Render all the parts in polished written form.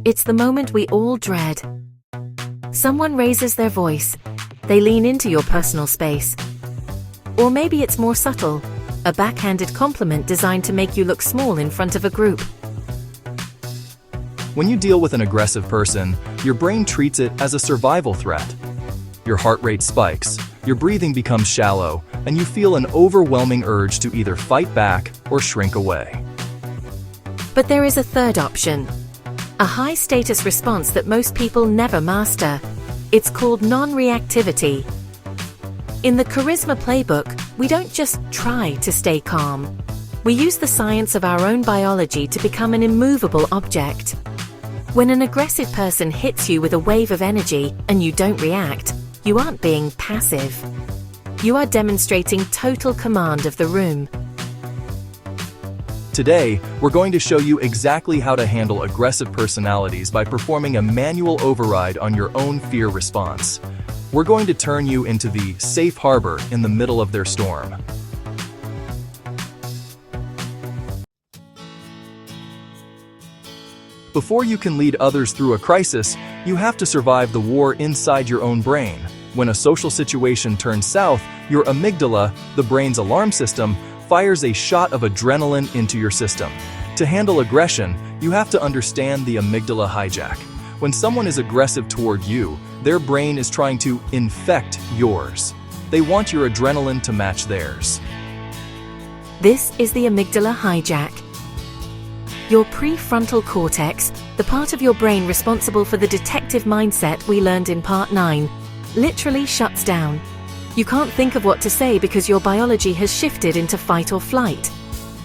It's the moment we all dread. Someone raises their voice. They lean into your personal space. Or maybe it's more subtle, a backhanded compliment designed to make you look small in front of a group. When you deal with an aggressive person, your brain treats it as a survival threat. Your heart rate spikes, your breathing becomes shallow, and you feel an overwhelming urge to either fight back or shrink away. But there is a third option. A high-status response that most people never master. It's called non-reactivity. In the Charisma Playbook, we don't just try to stay calm. We use the science of our own biology to become an immovable object. When an aggressive person hits you with a wave of energy and you don't react, you aren't being passive. You are demonstrating total command of the room. Today, we're going to show you exactly how to handle aggressive personalities by performing a manual override on your own fear response. We're going to turn you into the safe harbor in the middle of their storm. Before you can lead others through a crisis, you have to survive the war inside your own brain. When a social situation turns south, your amygdala, the brain's alarm system, fires a shot of adrenaline into your system. To handle aggression, you have to understand the amygdala hijack. When someone is aggressive toward you, their brain is trying to infect yours. They want your adrenaline to match theirs. This is the amygdala hijack. Your prefrontal cortex, the part of your brain responsible for the detective mindset we learned in Part 9, literally shuts down. You can't think of what to say because your biology has shifted into fight or flight.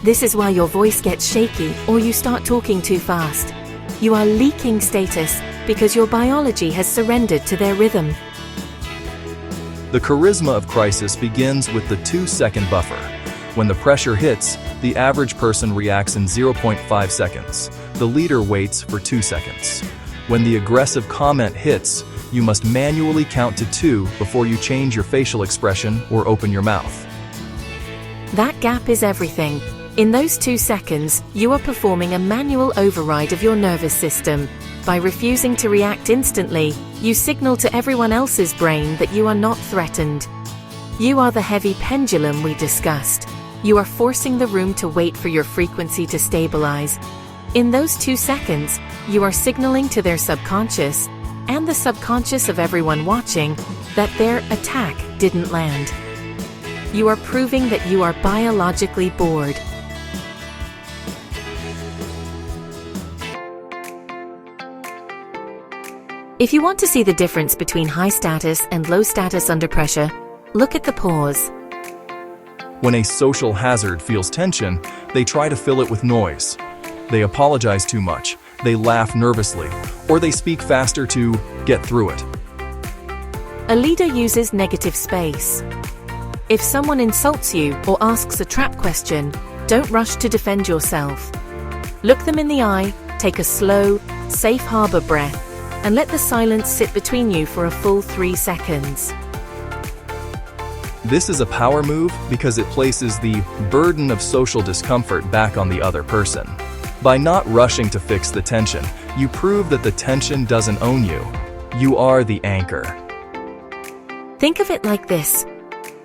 This is why your voice gets shaky or you start talking too fast. You are leaking status because your biology has surrendered to their rhythm. The charisma of crisis begins with the 2-second buffer. When the pressure hits, the average person reacts in 0.5 seconds. The leader waits for 2 seconds. When the aggressive comment hits, you must manually count to 2 before you change your facial expression or open your mouth. That gap is everything. In those 2 seconds, you are performing a manual override of your nervous system. By refusing to react instantly, you signal to everyone else's brain that you are not threatened. You are the heavy pendulum we discussed. You are forcing the room to wait for your frequency to stabilize. In those 2 seconds, you are signaling to their subconscious, and the subconscious of everyone watching, that their attack didn't land. You are proving that you are biologically bored. If you want to see the difference between high status and low status under pressure, look at the pause. When a social hazard feels tension, they try to fill it with noise. They apologize too much, they laugh nervously, or they speak faster to get through it. A leader uses negative space. If someone insults you or asks a trap question, don't rush to defend yourself. Look them in the eye, take a slow, safe harbor breath, and let the silence sit between you for a full 3 seconds. This is a power move because it places the burden of social discomfort back on the other person. By not rushing to fix the tension, you prove that the tension doesn't own you. You are the anchor. Think of it like this.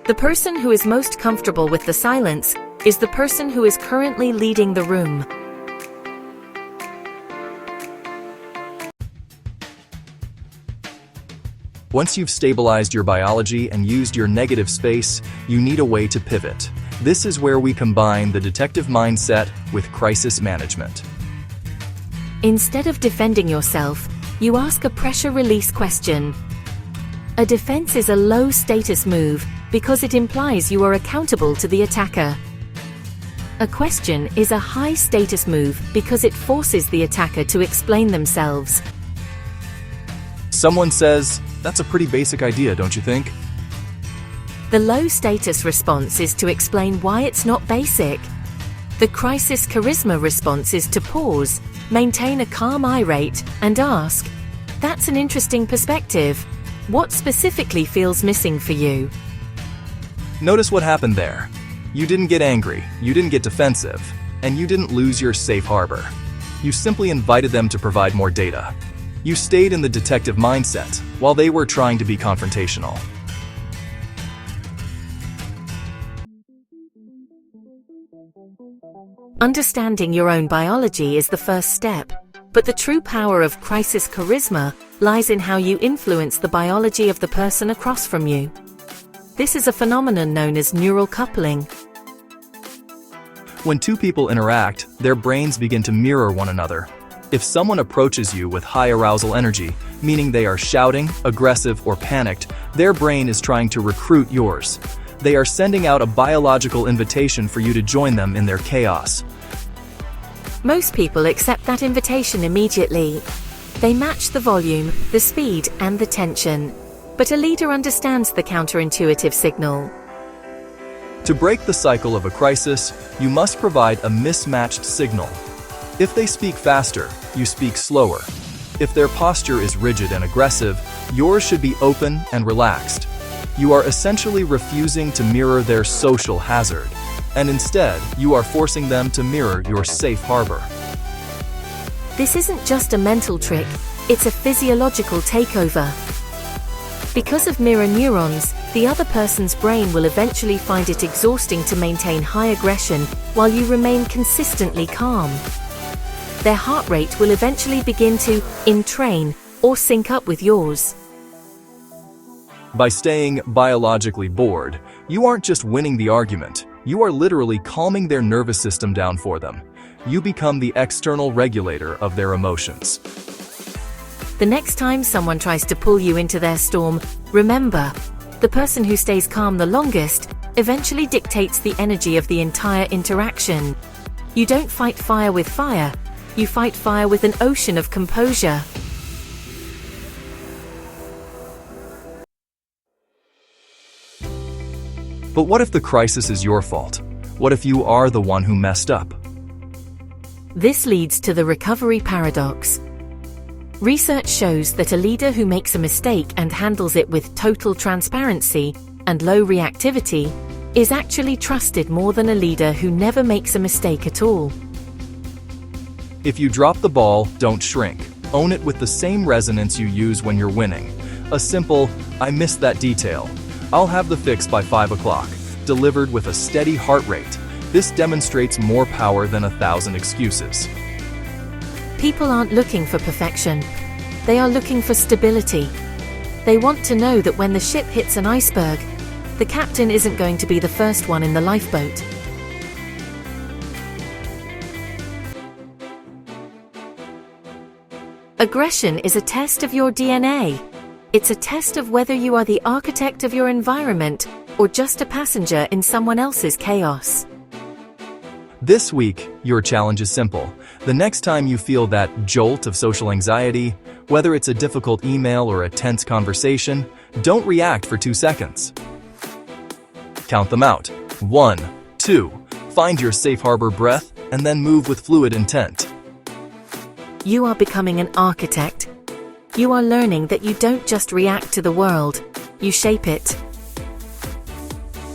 The person who is most comfortable with the silence is the person who is currently leading the room. Once you've stabilized your biology and used your negative space, you need a way to pivot. This is where we combine the detective mindset with crisis management. Instead of defending yourself, you ask a pressure release question. A defense is a low-status move because it implies you are accountable to the attacker. A question is a high-status move because it forces the attacker to explain themselves. Someone says, "That's a pretty basic idea, don't you think?" The low-status response is to explain why it's not basic. The crisis charisma response is to pause, maintain a calm eye rate, and ask, "That's an interesting perspective. What specifically feels missing for you?" Notice what happened there. You didn't get angry, you didn't get defensive, and you didn't lose your safe harbor. You simply invited them to provide more data. You stayed in the detective mindset, while they were trying to be confrontational. Understanding your own biology is the first step, but the true power of crisis charisma lies in how you influence the biology of the person across from you. This is a phenomenon known as neural coupling. When two people interact, their brains begin to mirror one another. If someone approaches you with high arousal energy, meaning they are shouting, aggressive, or panicked, their brain is trying to recruit yours. They are sending out a biological invitation for you to join them in their chaos. Most people accept that invitation immediately. They match the volume, the speed, and the tension. But a leader understands the counterintuitive signal. To break the cycle of a crisis, you must provide a mismatched signal. If they speak faster, you speak slower. If their posture is rigid and aggressive, yours should be open and relaxed. You are essentially refusing to mirror their social hazard, and instead, you are forcing them to mirror your safe harbor. This isn't just a mental trick, it's a physiological takeover. Because of mirror neurons, the other person's brain will eventually find it exhausting to maintain high aggression while you remain consistently calm. Their heart rate will eventually begin to entrain or sync up with yours. By staying biologically bored, you aren't just winning the argument, you are literally calming their nervous system down for them. You become the external regulator of their emotions. The next time someone tries to pull you into their storm, remember, the person who stays calm the longest eventually dictates the energy of the entire interaction. You don't fight fire with fire, you fight fire with an ocean of composure. But what if the crisis is your fault? What if you are the one who messed up? This leads to the recovery paradox. Research shows that a leader who makes a mistake and handles it with total transparency and low reactivity is actually trusted more than a leader who never makes a mistake at all. If you drop the ball, don't shrink. Own it with the same resonance you use when you're winning. A simple, "I missed that detail. I'll have the fix by 5 o'clock," delivered with a steady heart rate. This demonstrates more power than 1,000 excuses. People aren't looking for perfection. They are looking for stability. They want to know that when the ship hits an iceberg, the captain isn't going to be the first one in the lifeboat. Aggression is a test of your DNA. It's a test of whether you are the architect of your environment or just a passenger in someone else's chaos. This week, your challenge is simple. The next time you feel that jolt of social anxiety, whether it's a difficult email or a tense conversation, don't react for 2 seconds. Count them out. 1, 2, find your safe harbor breath, and then move with fluid intent. You are becoming an architect. You are learning that you don't just react to the world, you shape it.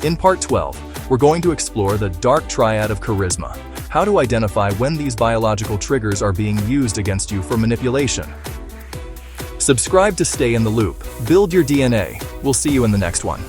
In part 12, we're going to explore the dark triad of charisma, how to identify when these biological triggers are being used against you for manipulation. Subscribe to stay in the loop. Build your DNA. We'll see you in the next one.